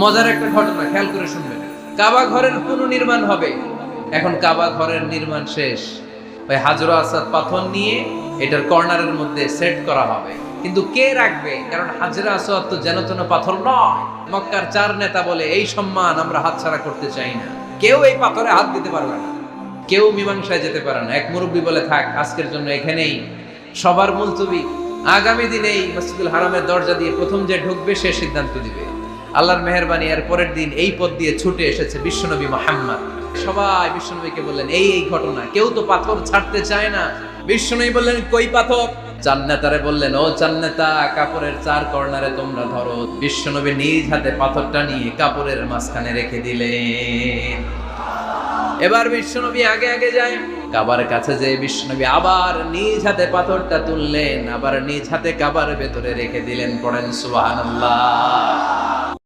মজার একটা ঘটনা, খেয়াল করে শুনবেন। কাবা ঘরের পুনর্নির্মাণ হবে। এখন কাবা ঘরের নির্মাণ শেষ, ওই হাজর আসাদ পাথর নিয়ে এটার কর্নারের মধ্যে সেট করা হবে। কিন্তু কে রাখবে? কারণ হাজর আসাদ তো যেন তেন পাথর নয়। মক্কার 4 নেতা বলে এই সম্মান আমরা হাতছাড়া করতে চাই না, কেউ এই পাথরে হাত দিতে পারবে না, কেউ মীমাংসায় যেতে পারে না। এক মুরব্বী বলে, থাক আজকের জন্য এখানেই সবার মুলতবি, আগামী দিনেই মসজিদুল হারামের দরজা দিয়ে প্রথম যে ঢুকবে সে সিদ্ধান্ত দিবে। আল্লাহর মেহেরবানি, এর পরের দিন এই পথ দিয়ে ছুটে এসেছে বিশ্বনবী মুহাম্মদ। সবাই বিশ্বনবীকে বললেন, এই ঘটনা, কেউ তো পাথর ছাড়তে চায় না। বিশ্বনবী বললেন, কই পাথর? জান্নাতারে বললেন, ও জান্নাতা, কাপড়ের 4 কর্নারে তোমরা ধরো। বিশ্বনবী নিজ হাতে পাথরটা নিয়ে কাপড়ের মাঝখানে রেখে দিলেন। এবার বিশ্বনবী আগে আগে যায়, কাবার কাছে যে বিশ্বনবী আবার নিজ হাতে পাথরটা তুললেন, আবার নিজ হাতে কাবার ভেতরে রেখে দিলেন। পড়েন সুবহানাল্লাহ।